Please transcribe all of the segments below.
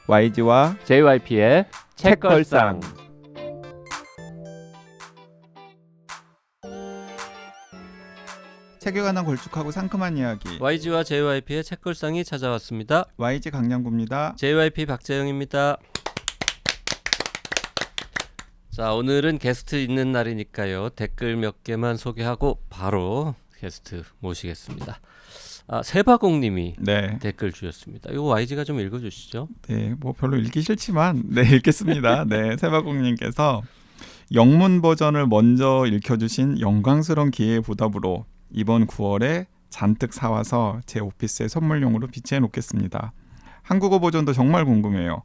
YG와 JYP의 책걸상. 책에 관한 걸쭉하고 상큼한 이야기. YG와 JYP의 책걸상이 찾아왔습니다. YG 강량구입니다. JYP 박재영입니다. 자, 오늘은 게스트 있는 날이니까요. 댓글 몇 개만 소개하고 바로 게스트 모시겠습니다. 세바공님이 네. 댓글 주셨습니다. 이거 YG가 좀 읽어주시죠. 네, 뭐 별로 읽기 싫지만 네 읽겠습니다. 네, 세바공님께서 영문 버전을 먼저 읽혀주신 영광스러운 기회의 보답으로 이번 9월에 잔뜩 사와서 제 오피스에 선물용으로 비치해 놓겠습니다. 한국어 버전도 정말 궁금해요.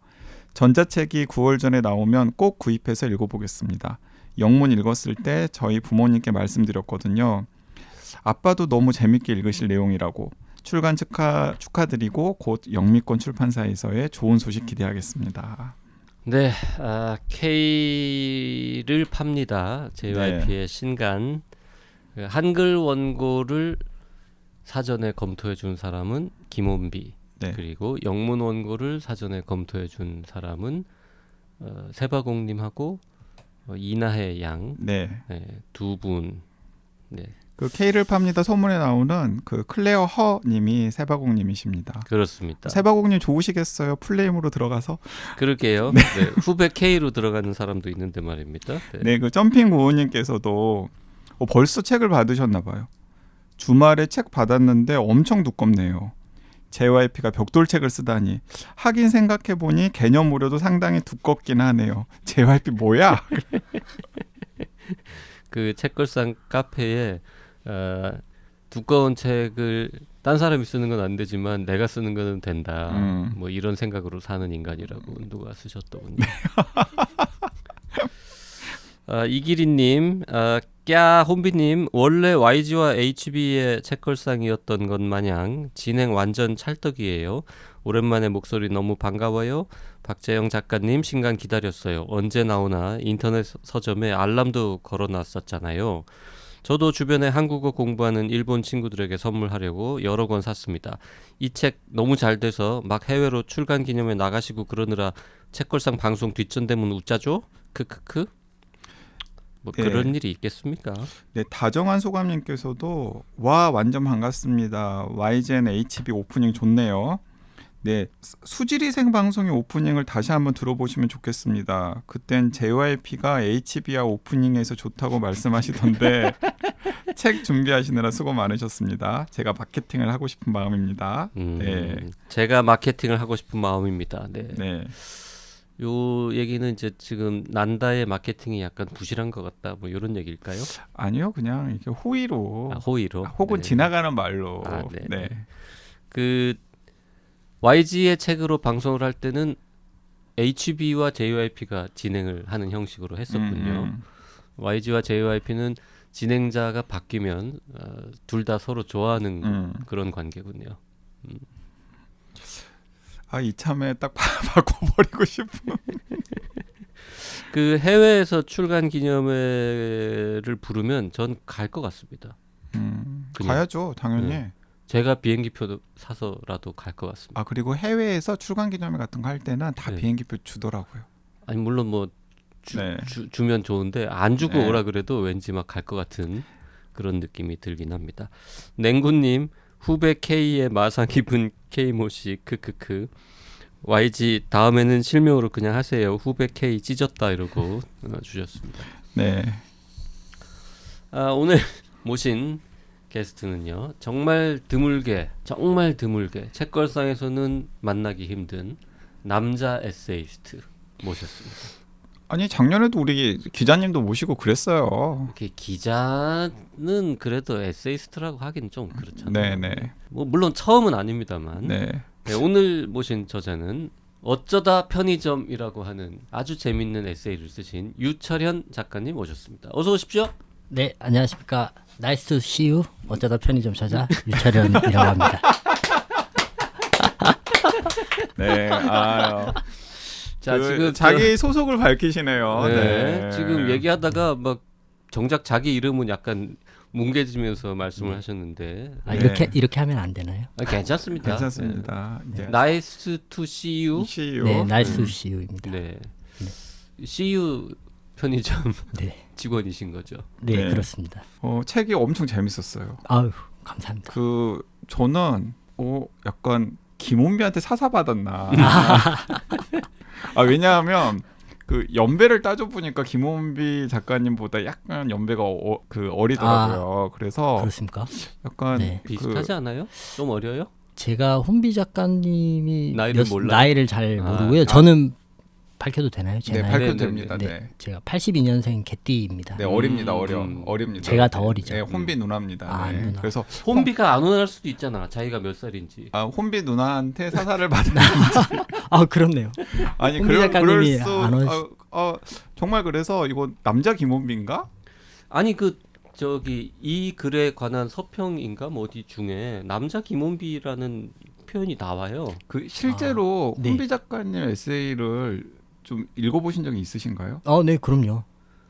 전자책이 9월 전에 나오면 꼭 구입해서 읽어보겠습니다. 영문 읽었을 때 저희 부모님께 말씀드렸거든요. 아빠도 너무 재밌게 읽으실 내용이라고. 출간 축하드리고 곧 영미권 출판사에서의 좋은 소식 기대하겠습니다. 네, K를 팝니다. JYP의 네. 신간. 한글 원고를 사전에 검토해 준 사람은 김원비. 네. 그리고 영문 원고를 사전에 검토해 준 사람은 세바공님하고 이나혜 양. 네. 네, 두 분. 네. 그 K를 팝니다 소문에 나오는 그 클레어 허님이 세바공님이십니다. 그렇습니다. 세바공님 좋으시겠어요? 풀네임으로 들어가서. 그러게요. 네. 후배 K로 들어가는 사람도 있는데 말입니다. 네. 네, 그 점핑 구호님께서도 벌써 책을 받으셨나 봐요. 주말에 책 받았는데 엄청 두껍네요. JYP가 벽돌책을 쓰다니. 하긴 생각해보니 개념으로도 상당히 두껍긴 하네요. JYP 뭐야? 그 책걸상 카페에 두꺼운 책을 딴 사람이 쓰는 건 안 되지만 내가 쓰는 거는 된다. 뭐 이런 생각으로 사는 인간이라고 누가 쓰셨더군요. 이기리님, 혼비님, 원래 YG와 HB의 책걸상이었던 것 마냥 진행 완전 찰떡이에요. 오랜만에 목소리 너무 반가워요. 박재영 작가님 신간 기다렸어요. 언제 나오나. 인터넷 서점에 알람도 걸어놨었잖아요. 저도 주변에 한국어 공부하는 일본 친구들에게 선물하려고 여러 권 샀습니다. 이 책 너무 잘 돼서 막 해외로 출간 기념회 나가시고 그러느라 책걸상 방송 뒷전대문 웃자죠? 크크크. 뭐 네. 그런 일이 있겠습니까? 네, 다정한 소감님께서도 와 완전 반갑습니다. YGN HB 오프닝 좋네요. 네, 수지리 생방송의 오프닝을 다시 한번 들어보시면 좋겠습니다. 그땐 JYP가 HB와 오프닝에서 좋다고 말씀하시던데 책 준비하시느라 수고 많으셨습니다. 제가 마케팅을 하고 싶은 마음입니다. 네. 제가 마케팅을 하고 싶은 마음입니다. 네. 네. 요 얘기는 이제 지금 난다의 마케팅이 약간 부실한 것 같다. 뭐 이런 얘기일까요? 아니요, 그냥 이렇게 호의로, 호의로. 혹은 네. 지나가는 말로. 네. 네. 그 YG의 책으로 방송을 할 때는 HB와 JYP가 진행을 하는 형식으로 했었군요. YG와 JYP는 진행자가 바뀌면 둘 다 서로 좋아하는 그런 관계군요. 이참에 딱 바꿔버리고 싶은. 그 해외에서 출간 기념회를 부르면 전 갈 것 같습니다. 가야죠, 당연히. 네. 제가 비행기표 사서라도 갈 것 같습니다. 그리고 해외에서 출간 기념회 같은 거 할 때는 다 네. 비행기표 주더라고요. 아니 물론 뭐 네. 주면 좋은데 안 주고 네. 오라 그래도 왠지 막 갈 것 같은 그런 느낌이 들긴 합니다. 냉구님, 후배 K의 마상 입은 K모씨 크크크. YG 다음에는 실명으로 그냥 하세요. 후배 K 찢었다 이러고 주셨습니다. 네. 오늘 모신 게스트는요. 정말 드물게 책걸상에서는 만나기 힘든 남자 에세이스트 모셨습니다. 아니 작년에도 우리 기자님도 모시고 그랬어요. 이렇게 기자는 그래도 에세이스트라고 하긴 좀 그렇잖아요. 네네. 뭐 물론 처음은 아닙니다만. 네. 네, 오늘 모신 저자는 어쩌다 편의점이라고 하는 아주 재밌는 에세이를 쓰신 유철현 작가님 오셨습니다. 어서 오십시오. 네, 안녕하십니까. Nice to see you. 어쩌다 편의점 저자 유철현이라고 합니다. 네. 자, 지금 자기 소속을 밝히시네요. 네, 네. 지금 얘기하다가 막 정작 자기 이름은 약간 뭉개지면서 말씀을 하셨는데 아, 네. 이렇게 하면 안 되나요? 괜찮습니다. 괜찮습니다. 이제 Nice to see you. CU. 네, 나이스 CU입니다. 네. CU 편의점 네, 직원이신 거죠. 네, 네. 그렇습니다. 책이 엄청 재밌었어요. 아유, 감사합니다. 저는 약간 김원비한테 사사받았나. 왜냐하면 그 연배를 따져 보니까 김원비 작가님보다 약간 연배가 어리더라고요. 그래서 그렇습니까? 약간 네. 비슷하지 않아요? 좀 어려요? 제가 혼비 작가님이 나이를 몰라요? 나이를 잘 아, 모르고요. 저는 밝혀도 되나요? 제 네, 나이? 밝혀도 네, 됩니다. 네, 네. 제가 82년생 개띠입니다. 네, 어립니다. 음. 어립니다. 제가 더 어리죠. 네, 혼비 누나입니다. 아, 네. 누나. 그래서 혼비가 안 원할 수도 있잖아. 자기가 몇 살인지. 혼비 누나한테 사사를 받은 아, 그렇네요. 아니 혼비 그럴 작가님이 수 안 올- 정말 그래서 이거 남자 김원비인가? 아니 그 저기 이 글에 관한 서평인가 뭐 어디 중에 남자 김원비라는 표현이 나와요. 그 실제로 네. 혼비 작가님 에세이를 좀 읽어보신 적이 있으신가요? 네, 그럼요.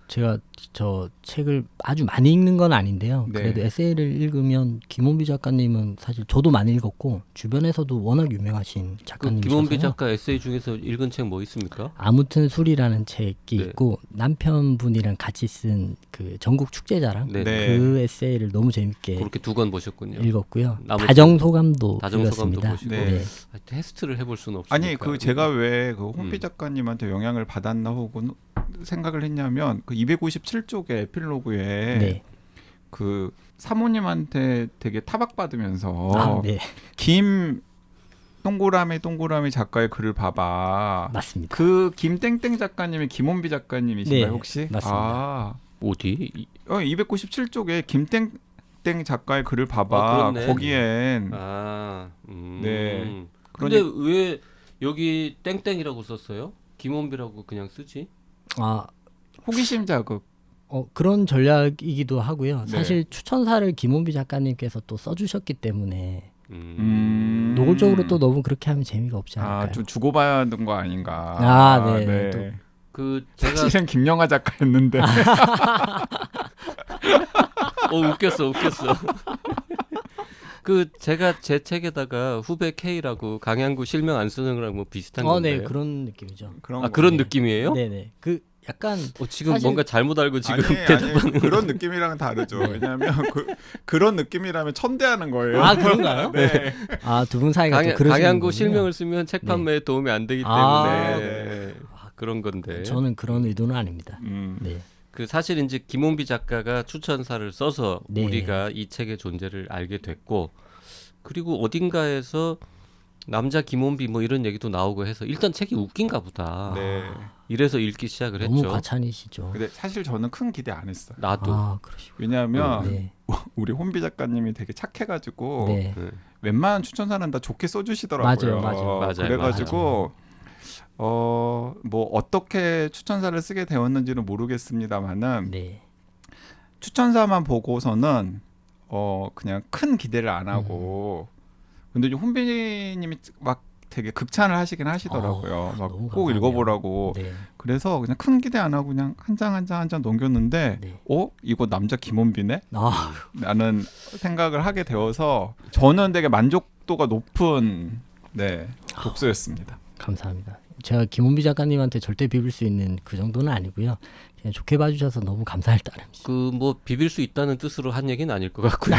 제가 저 책을 아주 많이 읽는 건 아닌데요. 네. 그래도 에세이를 읽으면 김원비 작가님은 사실 저도 많이 읽었고 주변에서도 워낙 유명하신 그 작가님이셔서요. 김원비 작가 에세이 중에서 읽은 책 뭐 있습니까? 아무튼 술이라는 책이 네. 있고 남편분이랑 같이 쓴 그 전국 축제자랑 네. 네. 그 에세이를 너무 재밌게 그렇게 두 권 보셨군요. 읽었고요. 나머지- 다정소감도 다정소감도 읽었습니다. 보시고. 네. 테스트를 해볼 수는 없으니까. 아니 그 제가 왜 그 혼비 음. 작가님한테 영향을 받았나 혹은 생각을 했냐면 그 257쪽의 에필로그에 네. 그 사모님한테 되게 타박받으면서 아, 네. 김 동그라미 작가의 글을 봐봐. 맞습니다. 그 김땡땡 작가님이 김원비 작가님이신가요 네, 혹시? 맞습니다. 어디? 297쪽에 김땡땡 작가의 글을 봐봐. 그렇네. 거기엔 네. 그러니- 근데 왜 여기 땡땡이라고 썼어요? 김원비라고 그냥 쓰지? 아, 호기심 자극. 그런 전략이기도 하고요. 네. 사실 추천사를 김원비 작가님께서 또 써주셨기 때문에 음. 노골적으로 또 너무 그렇게 하면 재미가 없지 않을까요? 좀 주고받아야 하는 거 아닌가. 아, 네. 그 제가 사실은 김영하 작가였는데. 웃겼어. 그 제가 제 책에다가 후배 K라고 강양구 실명 안 쓰는 거랑 뭐 비슷한 건가요? 네, 그런 느낌이죠. 그런 그런 네. 느낌이에요? 네네. 그 약간 지금 사실- 뭔가 잘못 알고 지금 아니, 대답하는 그런 느낌이랑은 다르죠. 네. 왜냐하면 그런 느낌이라면 천대하는 거예요. 아, 그런가요? 네. 두 분 사이가 또 그러시는 강양구 거군요. 실명을 쓰면 책 판매에 도움이 안 되기 때문에 아, 네. 그런 건데. 저는 그런 의도는 아닙니다. 음. 네. 그 사실 이제 김원비 작가가 추천사를 써서 네. 우리가 이 책의 존재를 알게 됐고, 그리고 어딘가에서 남자 김원비 뭐 이런 얘기도 나오고 해서 일단 책이 웃긴가 보다. 네. 이래서 읽기 시작을 너무 했죠. 과찬이시죠. 근데 사실 저는 큰 기대 안 했어요. 나도. 그러시고. 왜냐하면 네. 우리 혼비 작가님이 되게 착해가지고 네. 네. 웬만한 추천사는 다 좋게 써주시더라고요. 맞아요. 그래가지고 뭐 어떻게 추천사를 쓰게 되었는지는 모르겠습니다만은 네. 추천사만 보고서는 그냥 큰 기대를 안 하고 근데 이제 혼비님이 막 되게 극찬을 하시긴 하시더라고요. 막 너무 꼭 감사하네요. 읽어보라고. 네. 그래서 그냥 큰 기대 안 하고 그냥 한 장 한 장 넘겼는데 네. 이거 남자 김원비네? 아, 라는 생각을 하게 되어서 저는 되게 만족도가 높은 독서였습니다. 감사합니다. 제가 김원비 작가님한테 절대 비빌 수 있는 그 정도는 아니고요. 그냥 좋게 봐주셔서 너무 감사할 따름이죠. 그 뭐 비빌 수 있다는 뜻으로 한 얘기는 아닐 것 같고요.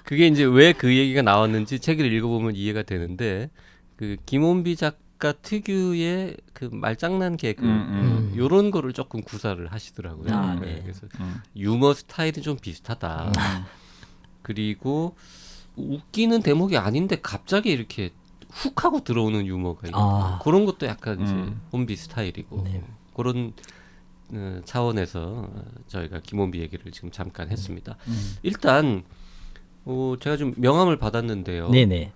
그게 이제 왜 그 얘기가 나왔는지 책을 읽어보면 이해가 되는데 그 김원비 작가 특유의 그 말장난 개그 요런 거를 조금 구사를 하시더라고요. 아, 네, 네. 그래서 유머 스타일이 좀 비슷하다. 그리고 웃기는 대목이 아닌데 갑자기 이렇게 훅 하고 들어오는 유머가 있고 그런 것도 약간 이제 혼비 스타일이고 네. 그런 차원에서 저희가 김원비 얘기를 지금 잠깐 했습니다. 일단 제가 좀 명함을 받았는데요. 네네.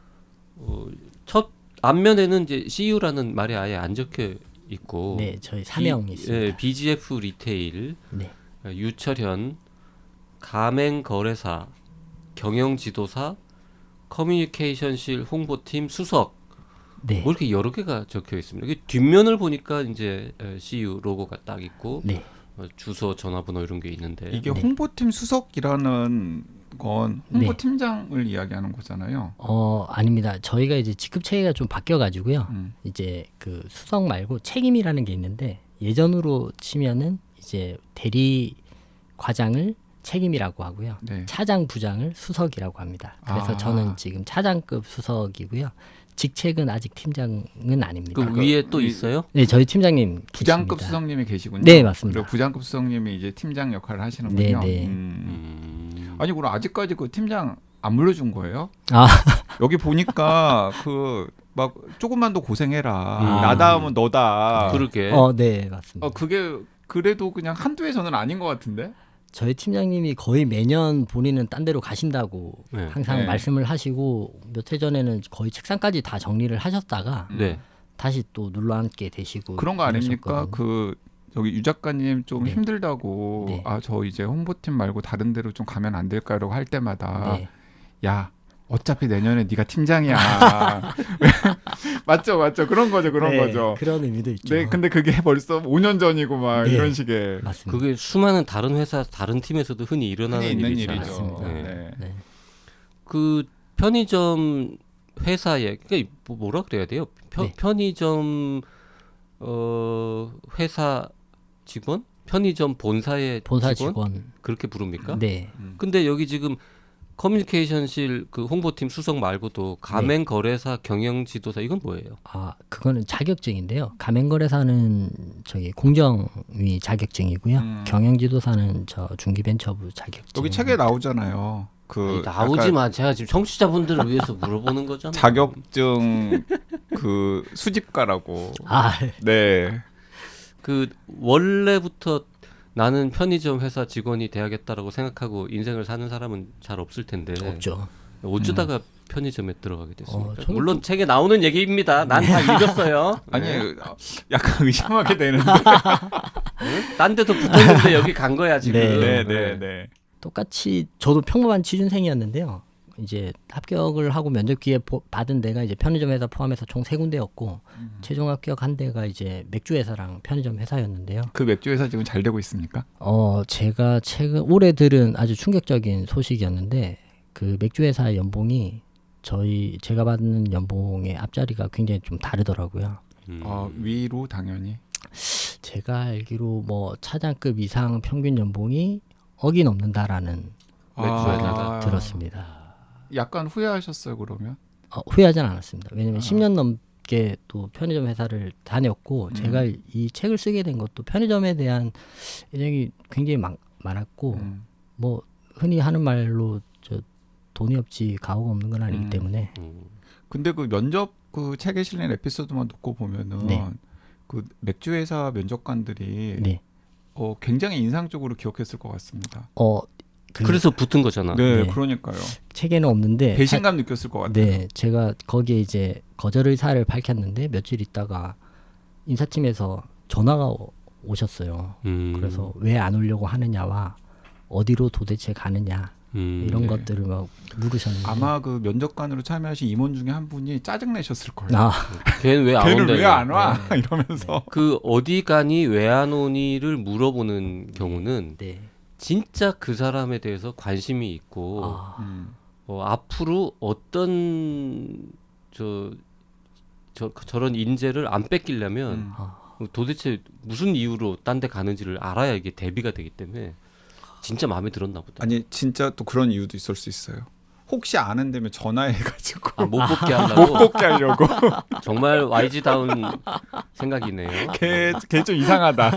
첫 앞면에는 이제 CU라는 말이 아예 안 적혀 있고, 네, 저희 사명이 있습니다. BGF 리테일, 네. 유철현, 가맹거래사, 경영지도사, 커뮤니케이션실 홍보팀 수석, 네. 뭐 이렇게 여러 개가 적혀 있습니다. 뒷면을 보니까 이제 CU 로고가 딱 있고, 네. 주소, 전화번호 이런 게 있는데 이게 네. 홍보팀 수석이라는 건 네. 홍보팀장을 이야기하는 거잖아요. 아닙니다. 저희가 이제 직급 체계가 좀 바뀌어가지고요. 이제 그 수석 말고 책임이라는 게 있는데 예전으로 치면은 이제 대리 과장을 책임이라고 하고요. 네. 차장 부장을 수석이라고 합니다. 그래서 아. 저는 지금 차장급 수석이고요. 직책은 아직 팀장은 아닙니다. 그 위에 또 있어요? 네, 저희 팀장님 부장급 계십니다. 수석님이 계시군요. 네, 맞습니다. 그리고 부장급 수석님이 이제 팀장 역할을 하시는군요. 네, 네. 아니 그럼 아직까지 그 팀장 안 물려준 거예요? 아. 여기 보니까 그 막 조금만 더 고생해라. 음. 나 다음은 너다. 그러게. 네, 맞습니다. 그게 그래도 그냥 한두에서는 아닌 것 같은데? 저희 팀장님이 거의 매년 본인은 딴 데로 가신다고 네. 항상 네. 말씀을 하시고 몇 해 전에는 거의 책상까지 다 정리를 하셨다가 네. 다시 또 눌러앉게 되시고 그런 거 아닙니까? 그러셨거든요. 그 저기 유 작가님 좀 네. 힘들다고 네. 저 이제 홍보팀 말고 다른 데로 좀 가면 안 될까라고 할 때마다 네. 야 어차피 내년에 네가 팀장이야. 맞죠 그런 거죠 네, 거죠. 그런 의미도 있죠. 네, 근데 그게 벌써 5년 전이고 막 네. 이런 식의 맞습니다. 그게 수많은 다른 회사, 다른 팀에서도 흔히 일어나는 흔히 있는 일이죠. 일이죠. 맞습니다. 네. 네. 그 편의점 회사에 그러니까 뭐라 그래야 돼요? 네. 편의점 회사 직원? 편의점 본사의 본사 직원? 직원. 그렇게 부릅니까? 네. 근데 여기 지금 커뮤니케이션실 그 홍보팀 수석 말고도 가맹 거래사 경영 지도사 이건 뭐예요? 그거는 자격증인데요. 가맹거래사는 저기 공정위 자격증이고요. 경영지도사는 저 중기벤처부 자격증. 여기 책에 나오잖아요. 그 나오지만 제가 지금 청취자분들을 위해서 물어보는 거잖아요. 자격증 그 수집가라고. 네. 그 원래부터 나는 편의점 회사 직원이 돼야겠다라고 생각하고 인생을 사는 사람은 잘 없을 텐데 없죠. 어쩌다가 편의점에 들어가게 됐습니까? 저는 물론 책에 나오는 얘기입니다. 난 다 읽었어요. 아니 네. 약간 의심하게 되는데. 딴 데도 붙었는데 여기 간 거야 지금. 네. 똑같이 저도 평범한 취준생이었는데요. 이제 합격을 하고 면접 기회 받은 데가 이제 편의점 회사 포함해서 총 3군데였고 최종 합격한 데가 이제 맥주 회사랑 편의점 회사였는데요. 그 맥주 회사 지금 잘 되고 있습니까? 제가 최근 올해 들은 아주 충격적인 소식이었는데 그 맥주 회사 연봉이 제가 받는 연봉의 앞자리가 굉장히 좀 다르더라고요. 위로 당연히. 제가 알기로 뭐 차장급 이상 평균 연봉이 억이 넘는다라는 맥주 회사가 들었습니다. 약간 후회하셨어요 그러면? 후회하진 않았습니다. 왜냐면 10년 넘게 또 편의점 회사를 다녔고 제가 이 책을 쓰게 된 것도 편의점에 대한 애정이 굉장히 많았고 뭐 흔히 하는 말로 돈이 없지 가오가 없는 건 아니기 때문에. 근데 그 면접 그 책에 실린 에피소드만 놓고 보면은 네. 그 맥주 회사 면접관들이 네. 굉장히 인상적으로 기억했을 것 같습니다. 그래서 붙은 거잖아. 네, 네. 그러니까요. 책에는 없는데 배신감 느꼈을 것 같아요. 네, 제가 거기에 이제 거절 의사를 밝혔는데 며칠 있다가 인사팀에서 전화가 오셨어요. 그래서 왜 안 오려고 하느냐와 어디로 도대체 가느냐 이런 네. 것들을 막 물으셨는데 아마 그 면접관으로 참여하신 임원 중에 한 분이 짜증 내셨을 거예요. 걔는 왜 안 걔는 온다? 왜 안 와? 이러면서. 그 어디 가니 왜 안 오니를 물어보는 경우는 네. 진짜 그 사람에 대해서 관심이 있고 앞으로 어떤 저런 인재를 안 뺏기려면 도대체 무슨 이유로 딴 데 가는지를 알아야 이게 대비가 되기 때문에 진짜 마음에 들었나 보다. 아니 진짜 또 그런 이유도 있을 수 있어요. 혹시 아는 데면 전화해가지고 못 뽑게 하려고. 못 뽑게 하려고. 정말 YG다운 생각이네요. 걔 좀 이상하다.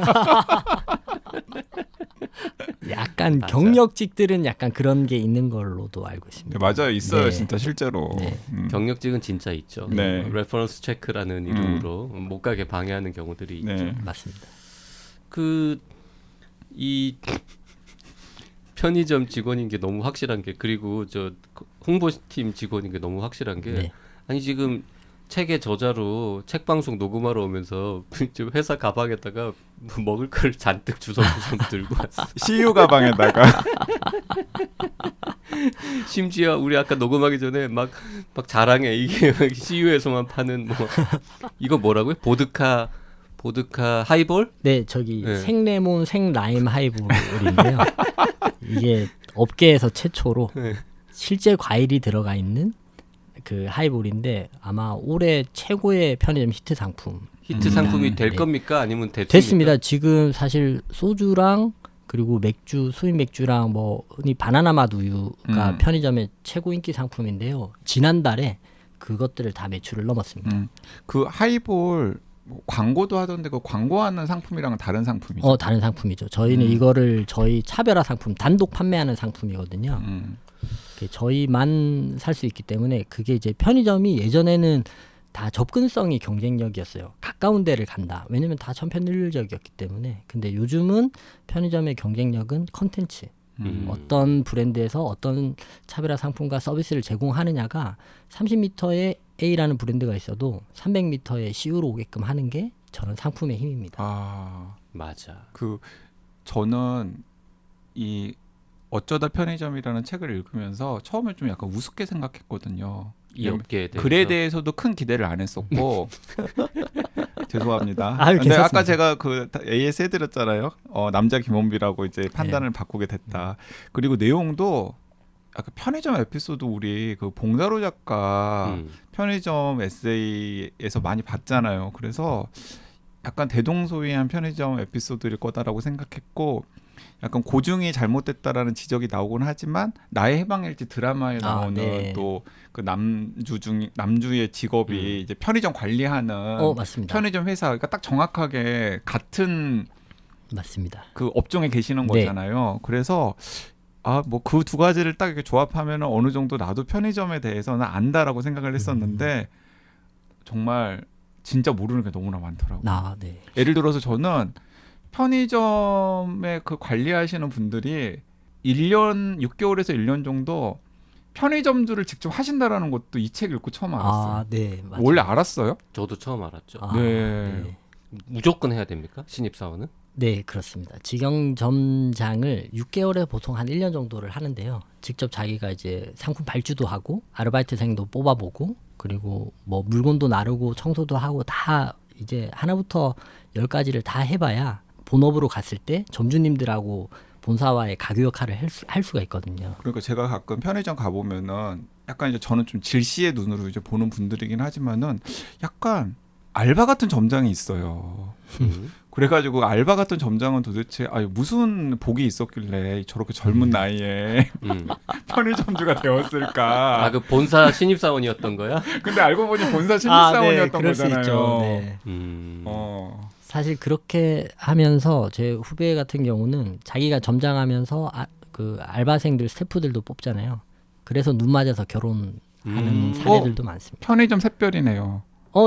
약간 맞아요. 경력직들은 약간 그런 게 있는 걸로도 알고 있습니다. 네, 맞아요, 있어요, 네. 진짜 실제로. 네. 경력직은 진짜 있죠. 네. 레퍼런스 체크라는 이름으로 못 가게 방해하는 경우들이 있죠. 네. 맞습니다. 이 편의점 직원인 게 너무 확실한 게 그리고 저 홍보팀 직원인 게 너무 확실한 게 네. 아니 지금 책의 저자로 책 방송 녹음하러 오면서 지금 회사 가방에다가 먹을 걸 잔뜩 주섬주섬 들고 왔어. CU 가방에다가 심지어 우리 아까 녹음하기 전에 막 자랑해. 이게 CU에서만 파는 뭐 이거 뭐라고요? 보드카 보드카 하이볼? 네, 저기 네. 생레몬 생라임 하이볼인데요. 이게 업계에서 최초로 네. 실제 과일이 들어가 있는 그 하이볼인데 아마 올해 최고의 편의점 히트 상품. 히트 상품이 될 네. 겁니까? 아니면 됐습니다. 지금 사실 소주랑 그리고 맥주, 수입 맥주랑 뭐 흔히 바나나 맛 우유가 편의점의 최고 인기 상품인데요. 지난달에 그것들을 다 매출을 넘었습니다. 그 하이볼 뭐 광고도 하던데 그 광고하는 상품이랑은 다른 상품이죠. 다른 상품이죠. 저희는 이거를 저희 차별화 상품 단독 판매하는 상품이거든요. 저희만 살 수 있기 때문에 그게 이제 편의점이 예전에는 다 접근성이 경쟁력이었어요. 가까운 데를 간다. 왜냐면 다 천편일률적이었기 때문에. 근데 요즘은 편의점의 경쟁력은 컨텐츠. 어떤 브랜드에서 어떤 차별화 상품과 서비스를 제공하느냐가 30m에 A라는 브랜드가 있어도 300m에 CU로 오게끔 하는 게 저는 상품의 힘입니다. 아, 맞아. 그 저는 이 어쩌다 편의점이라는 책을 읽으면서 처음에 좀 약간 우습게 생각했거든요. 이 업계에 대해서. 글에 대해서도 큰 기대를 안 했었고 죄송합니다. 아유, 근데 아까 괜찮습니다. 제가 그 AS 해드렸잖아요. 남자 김원비라고 이제 판단을 바꾸게 됐다. 그리고 내용도 약간 편의점 에피소드 우리 그 봉다로 작가 편의점 에세이에서 많이 봤잖아요. 그래서 약간 대동소이한 편의점 에피소드일 거다라고 생각했고 약간 고증이 잘못됐다라는 지적이 나오곤 하지만 나의 해방일지 드라마에 나오는 네. 또 그 남주의 직업이 이제 편의점 관리하는 맞습니다. 편의점 회사 그러니까 딱 정확하게 같은 맞습니다. 그 업종에 계시는 네. 거잖아요. 그래서 뭐 그 두 가지를 딱 이렇게 조합하면 어느 정도 나도 편의점에 대해서는 안다라고 생각을 했었는데 정말 진짜 모르는 게 너무나 많더라고요. 네. 예를 들어서 저는 편의점에 그 관리하시는 분들이 1년 6개월에서 1년 정도 편의점주를 직접 하신다라는 것도 이 책 읽고 처음 알았어요. 네. 맞아요. 원래 알았어요? 저도 처음 알았죠. 네. 무조건 해야 됩니까? 신입사원은? 네, 그렇습니다. 직영점장을 6개월에 보통 한 1년 정도를 하는데요. 직접 자기가 이제 상품 발주도 하고 아르바이트생도 뽑아보고 그리고 뭐 물건도 나르고 청소도 하고 다 이제 하나부터 10가지를 다 해봐야 본업으로 갔을 때 점주님들하고 본사와의 가교 역할을 할 수가 있거든요. 그러니까 제가 가끔 편의점 가보면은 약간 이제 저는 좀 질시의 눈으로 이제 보는 분들이긴 하지만은 약간 알바 같은 점장이 있어요. 그래가지고 알바 같은 점장은 도대체 무슨 복이 있었길래 저렇게 젊은 나이에 편의점주가 되었을까? 그 본사 신입사원이었던 거야? 근데 알고 보니 본사 신입사원이었던 네, 그럴 수 거잖아요. 있죠. 네. 사실 그렇게 하면서 제 후배 같은 경우는 자기가 점장하면서 그 알바생들 스태프들도 뽑잖아요. 그래서 눈 맞아서 결혼하는 사례들도 많습니다. 편의점 샛별이네요.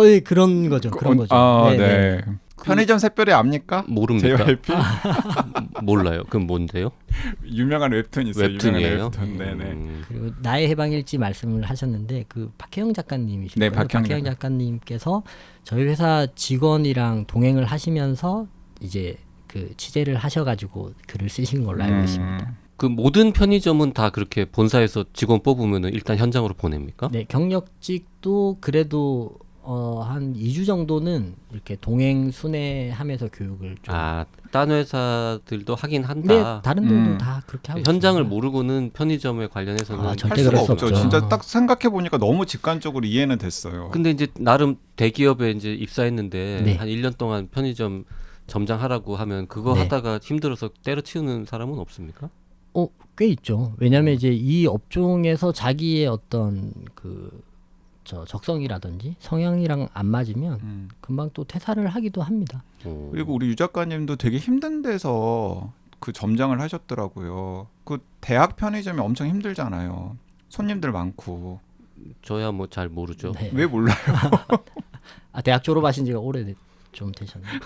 예, 그런 거죠. 그런 거죠. 네. 편의점 샛별이 압니까? 모릅니까? JYP? 몰라요. 그럼 뭔데요? 유명한 웹툰 있어요. 웹툰이에요? 유명한 웹툰. 네네. 그리고 나의 해방일지 말씀을 하셨는데 그 박혜영 작가님이시죠. 네, 박혜영 작가님께서 저희 회사 직원이랑 동행을 하시면서 이제 그 취재를 하셔가지고 글을 쓰신 걸로 알고 있습니다. 그 모든 편의점은 다 그렇게 본사에서 직원 뽑으면 일단 현장으로 보냅니까? 네, 경력직도 그래도 한 2주 정도는 이렇게 동행 순회하면서 교육을 좀. 딴 회사들도 하긴 한다. 네, 다른 데도 다 그렇게 하고 현장을 있습니다. 모르고는 편의점에 관련해서는 절대 할 수가 그럴 수 없죠. 없죠. 진짜 딱 생각해 보니까 너무 직관적으로 이해는 됐어요. 근데 이제 나름 대기업에 이제 입사했는데 네. 한 1년 동안 편의점 점장하라고 하면 그거 네. 하다가 힘들어서 때려치우는 사람은 없습니까? 꽤 있죠. 왜냐하면 이제 이 업종에서 자기의 어떤 적성이라든지 성향이랑 안 맞으면 금방 또 퇴사를 하기도 합니다. 그리고 우리 유 작가님도 되게 힘든 데서 그 점장을 하셨더라고요. 그 대학 편의점이 엄청 힘들잖아요. 손님들 많고. 저야 뭐 잘 모르죠. 네. 왜 몰라요? 대학 졸업하신 지가 좀 되셨나요?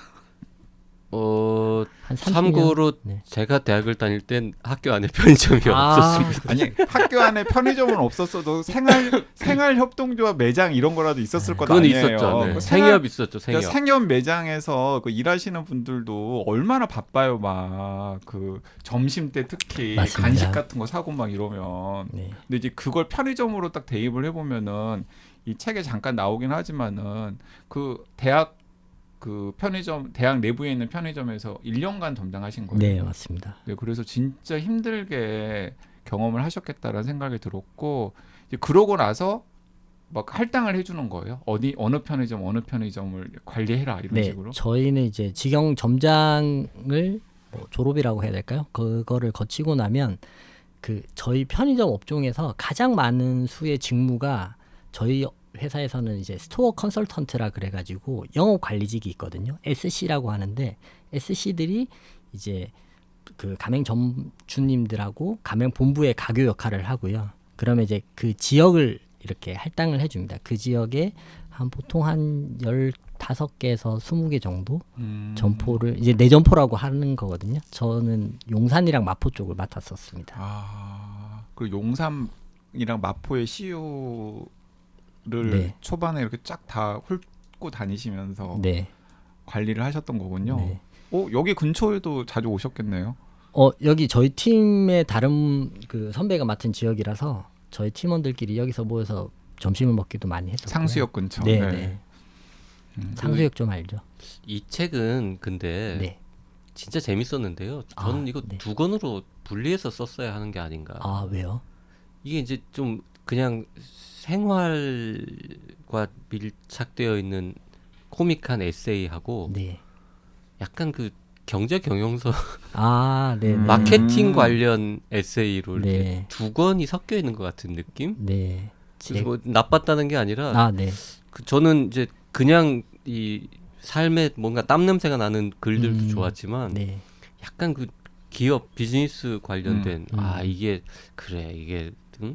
한 30년? 참고로 네. 제가 대학을 다닐 땐 학교 안에 편의점이 없었습니다. 아니 학교 안에 편의점은 없었어도 생활 협동조합 매장 이런 거라도 있었을 것 그건 아니에요. 있었죠. 네. 그 생협 있었죠. 생협. 그러니까 생협 매장에서 그 일하시는 분들도 얼마나 바빠요, 막 그 점심 때 특히 맞습니다. 간식 같은 거 사고 막 이러면. 네. 근데 이제 그걸 편의점으로 딱 대입을 해보면은 이 책에 잠깐 나오긴 하지만은 그 대학 그 편의점 대학 내부에 있는 편의점에서 1년간 담당하신 거예요. 네, 맞습니다. 네, 그래서 진짜 힘들게 경험을 하셨겠다라는 생각이 들었고 이제 그러고 나서 막 할당을 해주는 거예요. 어느 편의점을 관리해라 이런 네, 식으로. 저희는 이제 직영 점장을 뭐 졸업이라고 해야 될까요? 그거를 거치고 나면 그 저희 편의점 업종에서 가장 많은 수의 직무가 저희 회사에서는 이제 스토어 컨설턴트라 그래가지고 영업 관리직이 있거든요. SC라고 하는데 SC들이 이제 그 가맹 점주님들하고 가맹 본부의 가교 역할을 하고요. 그러면 이제 그 지역을 이렇게 할당을 해줍니다. 그 지역에 보통 한 15개에서 20개 정도 점포를 이제 내 점포라고 하는 거거든요. 저는 용산이랑 마포 쪽을 맡았었습니다. 그 용산이랑 마포의 CEO를 네. 초반에 이렇게 쫙 다 훑고 다니시면서 네. 관리를 하셨던 거군요. 네. 여기 근처에도 자주 오셨겠네요. 여기 저희 팀의 다른 그 선배가 맡은 지역이라서 저희 팀원들끼리 여기서 모여서 점심을 먹기도 많이 했었고요. 상수역 근처. 네, 네. 네. 상수역 좀 알죠? 이 책은 근데 네. 진짜 재밌었는데요. 저는 이거 네. 두 권으로 분리해서 썼어야 하는 게 아닌가. 아, 왜요? 이게 이제 좀 그냥 생활과 밀착되어 있는 코믹한 에세이하고 네. 약간 그 경제 경영서 아, 네. 네. 마케팅 관련 에세이로 이렇게 네. 두 권이 섞여 있는 것 같은 느낌? 네. 그래서 뭐 나빴다는 게 아니라 아, 네. 저는 이제 그냥 이 삶에 뭔가 땀 냄새가 나는 글들도 좋았지만 네. 약간 그 기업 비즈니스 관련된 이게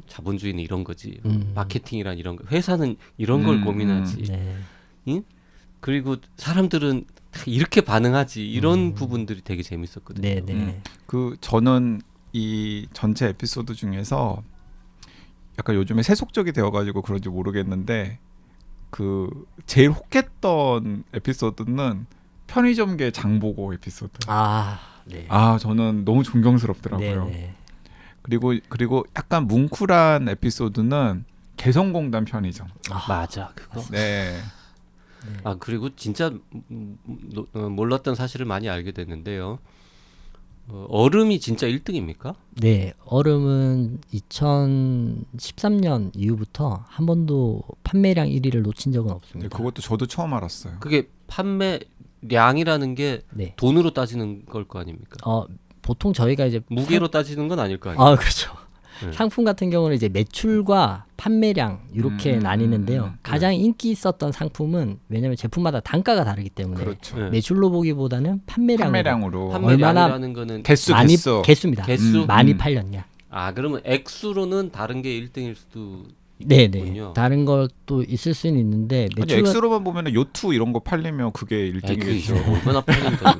자본주의는 이런 거지 마케팅이란 이런 거 회사는 이런 걸 고민하지 네. 응? 그리고 사람들은 다 이렇게 반응하지 이런 부분들이 되게 재밌었거든요. 네, 네. 저는 이 전체 에피소드 중에서 약간 요즘에 세속적이 되어가지고 그런지 모르겠는데 그 제일 혹했던 에피소드는 편의점계 장보고 에피소드. 아, 네. 저는 너무 존경스럽더라고요. 네, 네. 그리고 약간 뭉클한 에피소드는 개성공단 편의점. 맞아 그거. 네. 그리고 진짜 몰랐던 사실을 많이 알게 됐는데요. 얼음이 진짜 1등입니까? 네, 얼음은 2013년 이후부터 한 번도 판매량 1위를 놓친 적은 네, 없습니다. 그것도 저도 처음 알았어요. 그게 판매량이라는 게 네. 돈으로 따지는 걸 거 아닙니까? 보통 저희가 이제 무게로 따지는 건 아닐 거 아니에요? 그렇죠. 네. 상품 같은 경우는 이제 매출과 판매량 이렇게 나뉘는데요. 가장 인기 있었던 상품은 왜냐하면 제품마다 단가가 다르기 때문에 그렇죠. 네. 매출로 보기보다는 판매량으로 판매량이라는 거는 개수입니다. 개수? 많이 팔렸냐. 그러면 액수로는 다른 게 1등일 수도 네네. 있군요. 다른 것도 있을 수는 있는데 아니, 엑스로만 보면은 요투 이런 거 팔리면 그게 1등이겠죠. 얼마나 팔린다.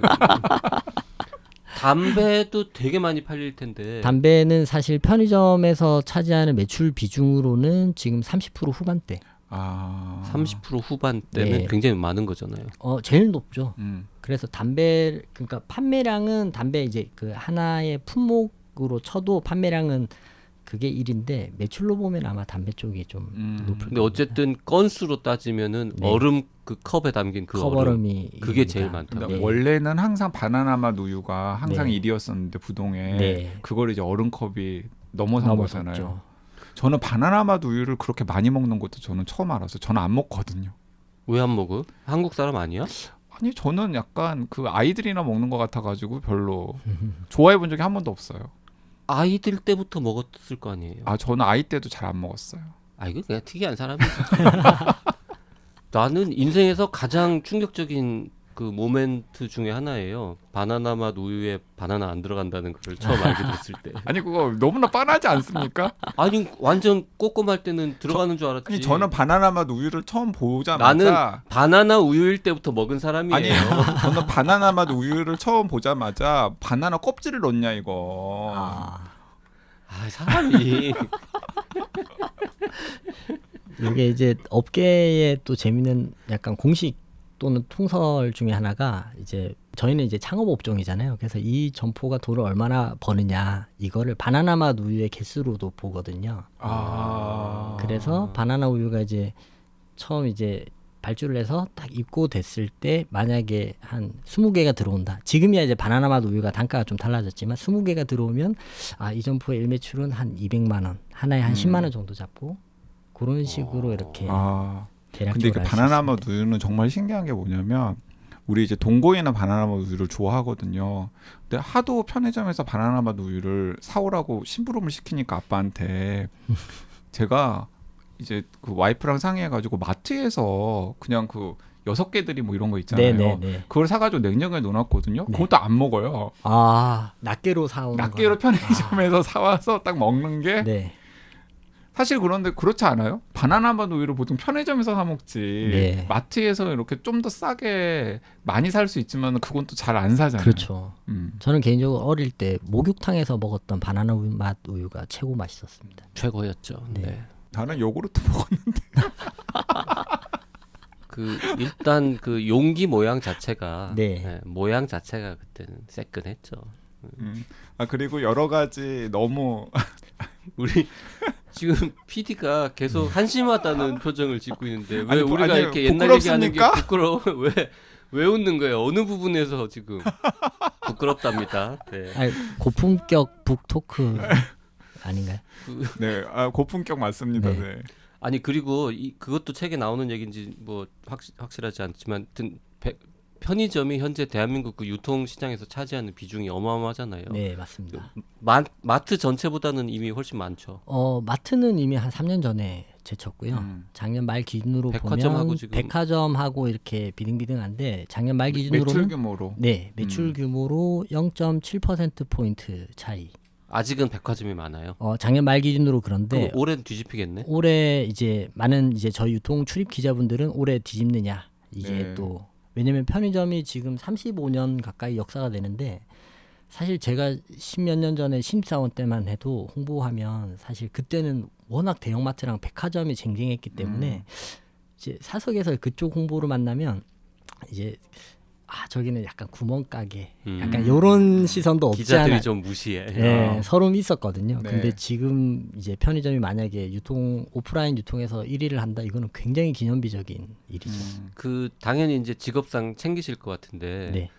담배도 되게 많이 팔릴 텐데. 담배는 사실 편의점에서 차지하는 매출 비중으로는 지금 30% 후반대. 30% 후반대면 네. 굉장히 많은 거잖아요. 제일 높죠. 음. 그래서 그러니까 판매량은 담배 이제 그 하나의 품목으로 쳐도 판매량은 그게 1인데 매출로 보면 아마 담배 쪽이 좀 높을 근데 어쨌든 건수로 따지면은 네. 얼음 그 컵에 담긴 그 얼음 컵얼음이 그게 1위입니다. 제일 많다. 그러니까 네. 원래는 항상 바나나 맛 우유가 항상 네. 1위였었는데 부동에 네. 그걸 이제 얼음컵이 넘어선 넘어섰죠. 거잖아요. 저는 바나나 맛 우유를 그렇게 많이 먹는 것도 저는 처음 알았어요. 저는 안 먹거든요. 왜 안 먹어? 한국 사람 아니야? 아니 저는 약간 그 아이들이나 먹는 것 같아가지고 별로 좋아해본 적이 한 번도 없어요. 아이들 때부터 먹었을 거 아니에요. 저는 아이 때도 잘 안 먹었어요. 이거 그냥 특이한 사람이지. 나는 인생에서 가장 충격적인 그 모멘트 중에 하나예요. 바나나 맛 우유에 바나나 안 들어간다는 걸 처음 알게 됐을 때. 아니 그거 너무나 뻔하지 않습니까? 아니 완전 꼬꼬말 때는 들어가는 줄 알았지. 아니 저는 바나나 맛 우유를 처음 보자마자 나는 바나나 우유일 때부터 먹은 사람이에요. 아니에요. 저는 바나나 맛 우유를 처음 보자마자 바나나 껍질을 넣냐 이거. 사람이 이게 이제 업계의 또 재밌는 약간 공식 또는 통설 중에 하나가 이제 저희는 이제 창업 업종이잖아요. 그래서 이 점포가 돈을 얼마나 버느냐 이거를 바나나 맛 우유의 개수로도 보거든요. 그래서 바나나 우유가 이제 처음 이제 발주를 해서 딱 입고됐을 때 만약에 한 20개가 들어온다. 지금이야 이제 바나나 맛 우유가 단가가 좀 달라졌지만 20개가 들어오면 이 점포의 일매출은 한 200만 원, 하나에 한 10만 원 정도 잡고 그런 식으로 이렇게 근데 대략적으로 이게 알수 바나나 있습니다. 맛 우유는 정말 신기한 게 뭐냐면 우리 이제 동고이나 바나나 맛 우유를 좋아하거든요. 근데 하도 편의점에서 바나나 맛 우유를 사오라고 심부름을 시키니까 아빠한테 제가 이제 그 와이프랑 상의해가지고 마트에서 그냥 그 6개들이 뭐 이런 거 있잖아요. 네네네. 그걸 사가지고 냉장고에 넣어놨거든요. 네. 그것도 안 먹어요. 낱개로 사오는 낱개로 편의점에서 사와서 딱 먹는 게 네. 사실 그런데 그렇지 않아요? 바나나 맛 우유를 보통 편의점에서 사 먹지. 네. 마트에서 이렇게 좀 더 싸게 많이 살 수 있지만 그건 또 잘 안 사잖아요. 그렇죠. 음. 저는 개인적으로 어릴 때 목욕탕에서 먹었던 바나나 우유 맛 우유가 최고 맛있었습니다. 최고였죠. 네. 네. 나는 요구르트 먹었는데. 그 일단 그 용기 모양 자체가 네. 모양 자체가 그때는 새끈했죠. 그리고 여러 가지 너무 우리 지금 PD가 계속 한심하다는 표정을 짓고 있는데 왜 아니, 우리가 아니, 이렇게 옛날 얘기하는 게 부끄럽습니까? 부끄러워? 왜 웃는 거예요? 어느 부분에서 지금 부끄럽답니다. 네. 아니, 고품격 북토크 아닌가요? 네, 고품격 맞습니다. 네. 네. 아니 그리고 그것도 책에 나오는 얘기인지 뭐 확실하지 않지만 편의점이 현재 대한민국 그 유통 시장에서 차지하는 비중이 어마어마하잖아요. 네, 맞습니다. 마트 전체보다는 이미 훨씬 많죠. 마트는 이미 한 3년 전에 제쳤고요. 작년 말 기준으로 백화점하고 보면 지금- 백화점하고 이렇게 비등비등한데 작년 말 기준으로는 매출 규모로. 네, 매출 규모로 0.7% 포인트 차이. 아직은 백화점이 많아요. 작년 말 기준으로 그런데 그럼 올해는 뒤집히겠네. 올해 이제 많은 이제 저희 유통 출입 기자분들은 올해 뒤집느냐 이게 네. 또 왜냐면 편의점이 지금 35년 가까이 역사가 되는데 사실 제가 10몇 년 전에 신입사원 때만 해도 홍보하면 사실 그때는 워낙 대형마트랑 백화점이 쟁쟁했기 때문에 이제 사석에서 그쪽 홍보를 만나면 이제 저기는 약간 구멍가게 약간 요런 시선도 없지 기자들이 않아 좀 무시해. 네, 서름이 있었거든요. 네. 근데 지금 이제 편의점이 만약에 오프라인 유통에서 1위를 한다, 이거는 굉장히 기념비적인 일이죠. 그 당연히 이제 직업상 챙기실 것 같은데 네,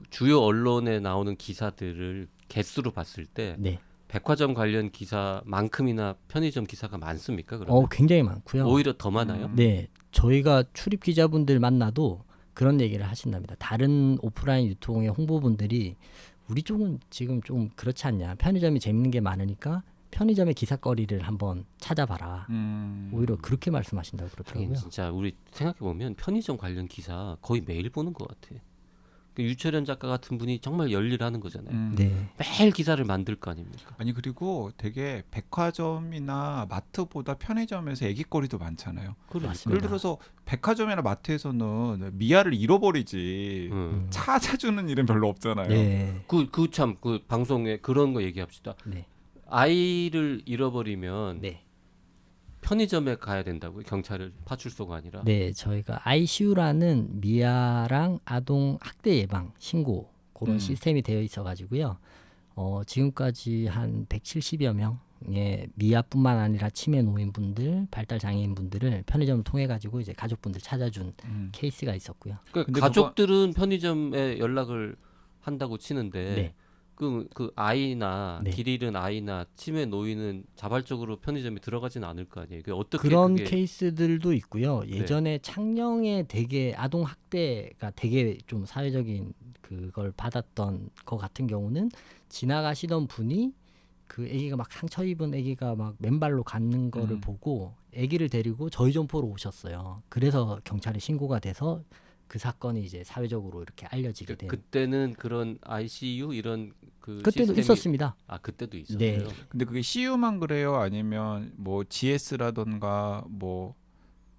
주요 언론에 나오는 기사들을 개수로 봤을 때 네. 백화점 관련 기사만큼이나 편의점 기사가 많습니까? 그러면 굉장히 많고요. 오히려 더 많아요. 네, 저희가 출입 기자분들 만나도 그런 얘기를 하신답니다. 다른 오프라인 유통의 홍보분들이 우리 쪽은 지금 좀 그렇지 않냐. 편의점이 재밌는 게 많으니까 편의점의 기사거리를 한번 찾아봐라. 오히려 그렇게 말씀하신다고 하긴 그러더라고요. 진짜 우리 생각해 보면 편의점 관련 기사 거의 매일 보는 것 같아. 그 유철현 작가 같은 분이 정말 열일하는 거잖아요. 네, 매일 기사를 만들 거 아닙니까? 아니 그리고 되게 백화점이나 마트보다 편의점에서 애기거리도 많잖아요. 맞습니다. 예를 들어서 백화점이나 마트에서는 미아를 잃어버리지 찾아주는 일은 별로 없잖아요. 네, 그 방송에 그런 거 얘기합시다. 네, 아이를 잃어버리면 네. 편의점에 가야 된다고요? 경찰을 파출소가 아니라. 네, 저희가 ICU라는 미아랑 아동 학대 예방 신고 그런 시스템이 되어 있어가지고요. 지금까지 한 170여 명의 미아뿐만 아니라 치매 노인분들, 발달 장애인분들을 편의점을 통해 가지고 이제 가족분들 찾아준 케이스가 있었고요. 그러니까 근데 가족들은 편의점에 연락을 한다고 치는데 네. 그 아이나 네. 길 잃은 아이나 치매 노인은 자발적으로 편의점에 들어가진 않을 거 아니에요. 어떻게 그런 그게 케이스들도 있고요. 예전에 창녕에 되게 아동 학대가 되게 좀 사회적인 그걸 받았던 거 같은 경우는 지나가시던 분이 그 아기가 막 상처 입은 아기가 막 맨발로 가는 거를 보고 아기를 데리고 저희 점포로 오셨어요. 그래서 경찰에 신고가 돼서 그 사건이 이제 사회적으로 이렇게 알려지게 된. 그때는 그런 ICU 이런 그 그때도 시스템이- 있었습니다. 그때도 있었어요. 네. 근데 그게 CU만 그래요? 아니면 뭐 GS라던가 뭐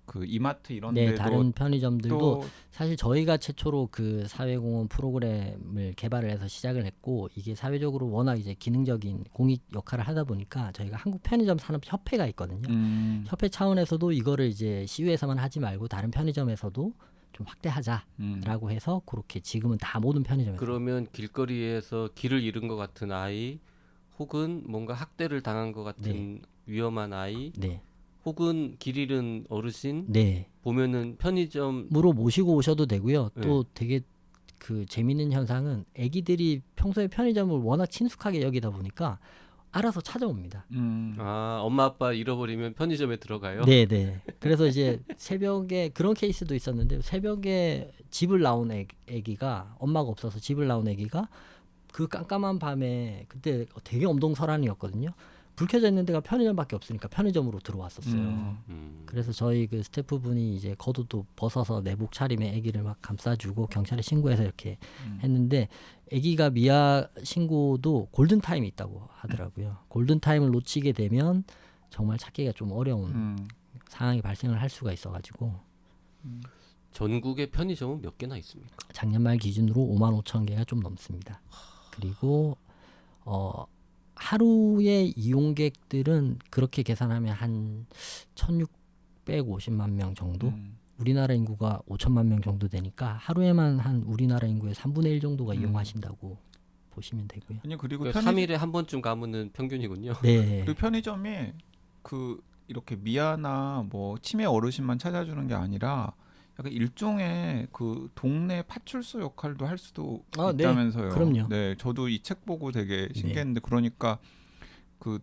그 이마트 이런 네, 데도 다른 편의점들도 또 사실 저희가 최초로 그 사회공헌 프로그램을 개발을 해서 시작을 했고 이게 사회적으로 워낙 이제 기능적인 공익 역할을 하다 보니까 저희가 한국 편의점 산업 협회가 있거든요. 협회 차원에서도 이거를 이제 CU에서만 하지 말고 다른 편의점에서도 좀 확대하자라고 해서 그렇게 지금은 다 모든 편의점에서 그러면 길거리에서 길을 잃은 것 같은 아이 혹은 뭔가 학대를 당한 것 같은 위험한 아이 네, 혹은 길 잃은 어르신 네. 보면은 편의점 무로 모시고 오셔도 되고요. 또 네. 되게 그 재밌는 현상은 아기들이 평소에 편의점을 워낙 친숙하게 여기다 보니까 알아서 찾아옵니다. 아 엄마 아빠 잃어버리면 편의점에 들어가요. 네, 네. 그래서 이제 새벽에 그런 케이스도 있었는데 새벽에 집을 나온 아기가 엄마가 없어서 집을 나온 아기가 그 깜깜한 밤에 그때 되게 엄동설한이었거든요. 불 켜져 있는 데가 편의점밖에 없으니까 편의점으로 들어왔었어요. 그래서 저희 그 스태프분이 이제 겉옷도 벗어서 내복 차림에 아기를 막 감싸주고 경찰에 신고해서 이렇게 했는데 아기가 미아 신고도 골든 타임이 있다고 하더라고요. 골든 타임을 놓치게 되면 정말 찾기가 좀 어려운 상황이 발생을 할 수가 있어가지고 전국의 편의점은 몇 개나 있습니까? 작년 말 기준으로 5만 5천 개가 좀 넘습니다. 그리고 하루의 이용객들은 그렇게 계산하면 한 1,650만 명 정도? 우리나라 인구가 5천만 명 정도 되니까 하루에만 한 우리나라 인구의 3분의 1 정도가 이용하신다고 보시면 되고요. 아니 그리고 그러니까 3일에 한 번쯤 가면은 평균이군요. 그리고 네. 편의점이 그 이렇게 미아나 뭐 치매 어르신만 찾아주는 게 아니라 약간 일종의 그 동네 파출소 역할도 할 수도 네. 있다면서요. 그럼요. 네, 저도 이 책 보고 되게 신기했는데 그러니까 그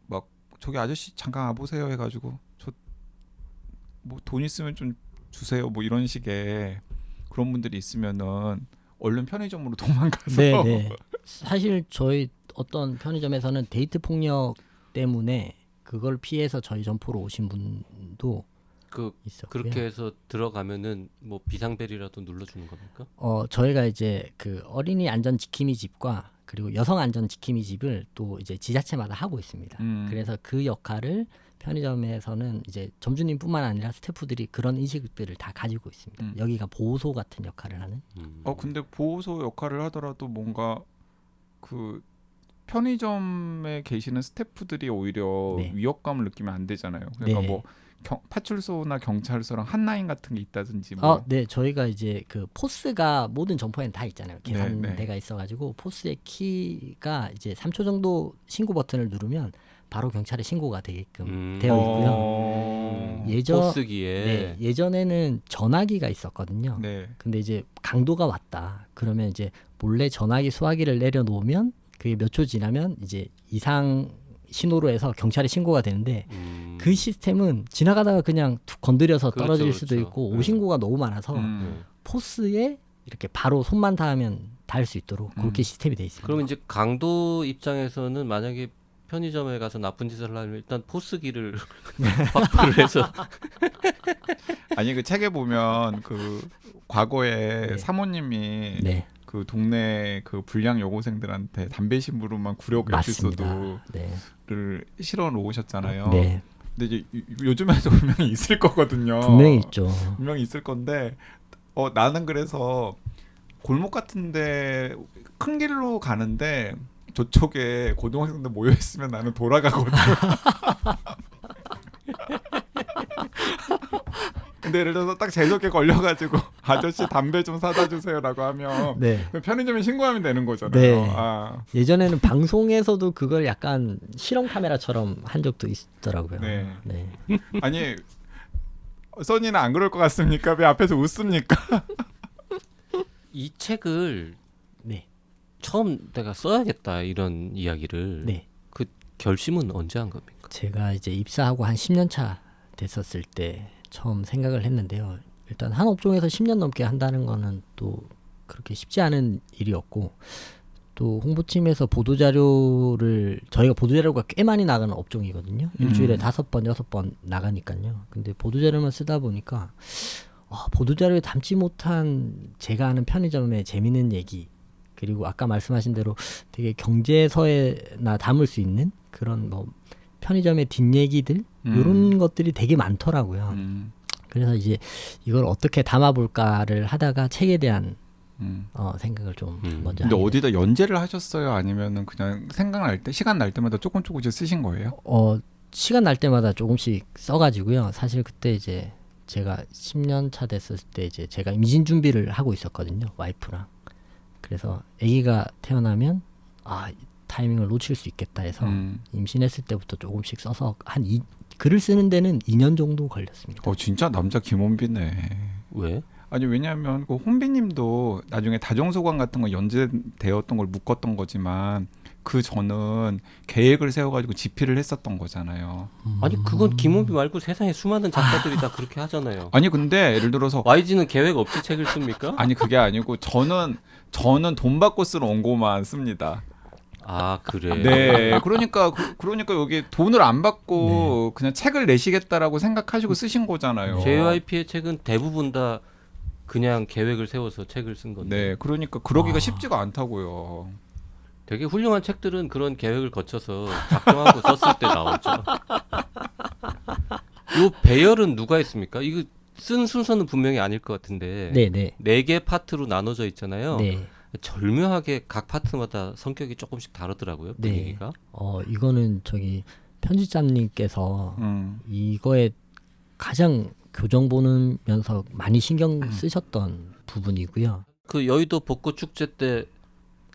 막 저기 아저씨 잠깐 와보세요 해가지고 저 뭐 돈 있으면 좀 주세요 뭐 이런 식의 그런 분들이 있으면은 얼른 편의점으로 도망가서 네, 네. 사실 저희 어떤 편의점에서는 데이트 폭력 때문에 그걸 피해서 저희 점포로 오신 분도 그 있었고요. 그렇게 해서 들어가면은 뭐 비상벨이라도 눌러주는 겁니까? 저희가 이제 그 어린이 안전 지킴이 집과 그리고 여성 안전 지킴이 집을 또 이제 지자체마다 하고 있습니다. 그래서 그 역할을 편의점에서는 이제 점주님뿐만 아니라 스태프들이 그런 인식들을 다 가지고 있습니다. 여기가 보호소 같은 역할을 하는. 근데 보호소 역할을 하더라도 뭔가 그 편의점에 계시는 스태프들이 오히려 네. 위협감을 느끼면 안 되잖아요. 그러니까 네. 뭐 파출소나 경찰서랑 한 라인 같은 게 있다든지 뭐. 네, 저희가 이제 그 포스가 모든 점포에는 다 있잖아요. 계산대가 네, 네. 있어가지고 포스의 키가 이제 3초 정도 신고 버튼을 누르면 바로 경찰에 신고가 되게끔 되어 있고요. 포스기에 예전에는 전화기가 있었거든요. 네. 근데 이제 강도가 왔다. 그러면 이제 몰래 전화기 수화기를 내려놓으면 그게 몇 초 지나면 이제 이상 신호로 해서 경찰에 신고가 되는데 그 시스템은 지나가다가 그냥 툭 건드려서 그렇죠, 떨어질 수도 그렇죠. 있고 네. 오신고가 너무 많아서 포스에 이렇게 바로 손만 닿으면 닿을 수 있도록 그렇게 시스템이 돼 있습니다. 그럼 이제 강도 입장에서는 만약에 편의점에 가서 나쁜 짓을 하려면 일단 포스기를 확보를 해서 아니 그 책에 보면 그 과거에 네. 사모님이 네, 그 동네 그 불량 여고생들한테 담배 심부름만 구력 맞습니다. 에피소드를 실어 놓으셨잖아요. 네, 근데 이제 요즘에도 분명히 있을 거거든요. 분명히 있죠. 분명히 있을 건데 나는 그래서 골목 같은데 큰 길로 가는데 저쪽에 고등학생들 모여 있으면 나는 돌아가거든. 근데 예를 들어서 딱 제적에 걸려가지고 아저씨 담배 좀 사다 주세요라고 하면 네. 그럼 편의점에 신고하면 되는 거잖아요. 네. 아, 예전에는 방송에서도 그걸 약간 실험 카메라처럼 한 적도 있더라고요. 네. 네. 아니 써니는 안 그럴 것 같습니까? 왜 앞에서 웃습니까? 이 책을 네. 처음 내가 써야겠다 이런 이야기를 네. 그 결심은 언제 한 겁니까? 제가 이제 입사하고 한 10년 차 됐었을 때 처음 생각을 했는데요. 일단 한 업종에서 10년 넘게 한다는 거는 또 그렇게 쉽지 않은 일이었고 또 홍보팀에서 보도자료를 저희가 보도자료가 꽤 많이 나가는 업종이거든요. 일주일에 5번, 6번 나가니까요. 근데 보도자료만 쓰다 보니까 보도자료에 담지 못한 제가 아는 편의점의 재미있는 얘기 그리고 아까 말씀하신 대로 되게 경제서에나 담을 수 있는 그런 뭐 편의점의 뒷얘기들 이런 것들이 되게 많더라고요. 그래서 이제 이걸 어떻게 담아볼까를 하다가 책에 대한 생각을 좀 먼저 근데 하게 어디다 연재를 하셨어요? 아니면은 그냥 생각날 때 시간 날 때마다 조금씩 쓰신 거예요? 시간 날 때마다 조금씩 써가지고요. 사실 그때 이제 제가 10년 차 됐을 때 이제 제가 임신 준비를 하고 있었거든요. 와이프랑. 그래서 아기가 태어나면 타이밍을 놓칠 수 있겠다 해서 임신했을 때부터 조금씩 써서 글을 쓰는 데는 2년 정도 걸렸습니다. 진짜 남자 김원빈네. 왜? 아니 왜냐하면 그 혼비님도 나중에 다정소관 같은 거 연재되었던 걸 묶었던 거지만 그 전은 계획을 세워가지고 집필을 했었던 거잖아요. 아니 그건 김원빈 말고 세상에 수많은 작가들이 다 그렇게 하잖아요. 아니 근데 예를 들어서 YG는 계획 없이 책을 씁니까? 아니 그게 아니고 저는 돈 받고 쓰러 원고만 씁니다. 아 그래. 네, 그러니까 여기 돈을 안 받고 그냥 책을 내시겠다라고 생각하시고 쓰신 거잖아요. JYP의 책은 대부분 다 그냥 계획을 세워서 책을 쓴 건데. 네, 그러니까 그러기가 쉽지가 않다고요. 되게 훌륭한 책들은 그런 계획을 거쳐서 작정하고 썼을 때 나오죠. 요 배열은 누가 했습니까? 이거 쓴 순서는 분명히 아닐 것 같은데 네네. 4개 파트로 나눠져 있잖아요. 네. 절묘하게 각 파트마다 성격이 조금씩 다르더라고요. 네. 분위기가. 이거는 저기 편집자님께서 이거에 가장 교정 보면서 많이 신경 쓰셨던 부분이고요. 그 여의도 벚꽃 축제 때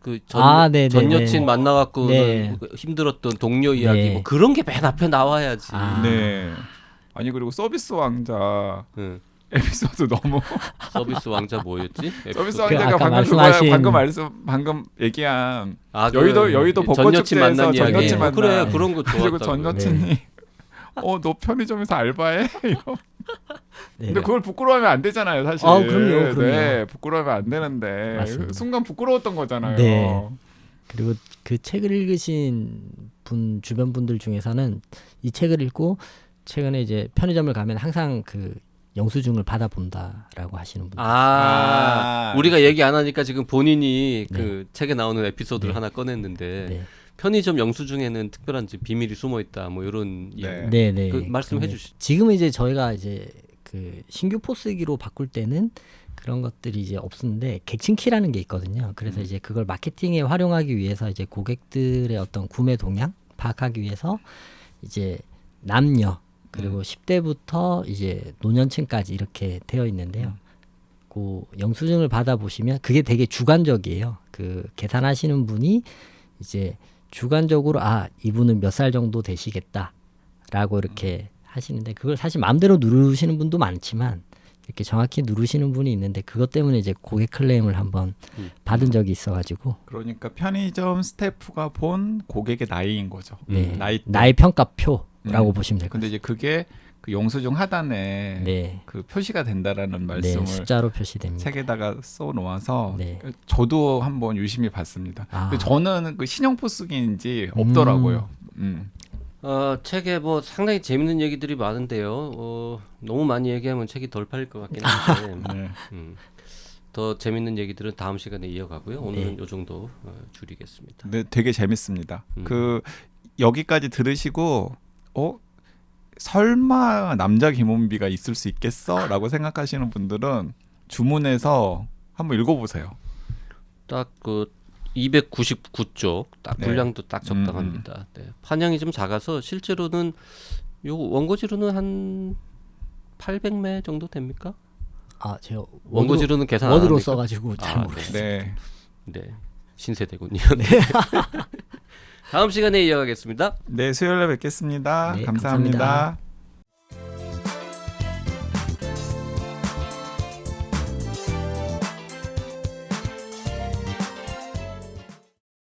그 네네네. 전 여친 만나갖고 네. 힘들었던 동료 이야기 네. 뭐 그런 게 맨 앞에 나와야지. 네. 아니 그리고 서비스 왕자 응. 에피소드 너무 서비스 왕자 뭐였지? 서비스 그 왕자가 아까 방금 말씀하신- 방금 얘기한 아, 여의도 벚꽃 전 여친 축제에서 만난 전 이야기. 여친 만난. 그래 그런 거 그리고 좋았다. 전 여친이 너 편의점에서 알바해? 이러. 네. 근데 그걸 부끄러워하면 안 되잖아요, 사실. 그럼요. 네, 부끄러워하면 안 되는데 맞습니다. 순간 부끄러웠던 거잖아요. 네. 그리고 그 책을 읽으신 분 주변 분들 중에서는 이 책을 읽고 최근에 이제 편의점을 가면 항상 그 영수증을 받아본다라고 하시는 분들. 우리가 얘기 안 하니까 지금 본인이 네. 그 책에 나오는 에피소드를 네. 하나 꺼냈는데 네. 편의점 영수증에는 특별한 비밀이 숨어 있다. 뭐 이런 이야기. 네네. 그 말씀해 근데 주시죠. 지금은 이제 저희가 이제 그 신규 포스기로 바꿀 때는 그런 것들이 이제 없는데 객층키라는 게 있거든요. 그래서 이제 그걸 마케팅에 활용하기 위해서 이제 고객들의 어떤 구매 동향 파악하기 위해서 이제 남녀 그리고 10대부터 이제 노년층까지 이렇게 되어 있는데요. 그 영수증을 받아 보시면 그게 되게 주관적이에요. 그 계산하시는 분이 이제 주관적으로 이분은 몇 살 정도 되시겠다라고 이렇게 하시는데 그걸 사실 마음대로 누르시는 분도 많지만 이렇게 정확히 누르시는 분이 있는데 그것 때문에 이제 고객 클레임을 한번 받은 적이 있어가지고 그러니까 편의점 스태프가 본 고객의 나이인 거죠. 네. 나이 평가표라고 보시면 될 것 근데 이제 그게 그 영수증 하단에 네. 그 표시가 된다라는 말씀을 숫자로 표시됩니다. 책에다가 써 놓아서 네. 저도 한번 유심히 봤습니다. 근데 저는 그 신형 포스기인지 없더라고요. 책에 뭐 상당히 재밌는 얘기들이 많은데요. 너무 많이 얘기하면 책이 덜 팔릴 것 같긴 한데 네. 더 재밌는 얘기들은 다음 시간에 이어가고요. 오늘은 요 정도 줄이겠습니다. 네, 되게 재밌습니다. 음. 그 여기까지 들으시고 설마 남자 김원비가 있을 수 있겠어?라고 생각하시는 분들은 주문해서 한번 읽어보세요. 딱 그 299쪽 딱 네. 분량도 딱 적당합니다. 네. 판량이 좀 작아서 실제로는 요 원고지로는 한 800매 정도 됩니까? 제가 원고지로는 계산 안 워드로 합니까? 써가지고 잘 아, 모르겠어요. 네. 네. 신세대군요. 네. 다음 시간에 이어가겠습니다. 네, 수요일에 뵙겠습니다. 네, 감사합니다. 감사합니다.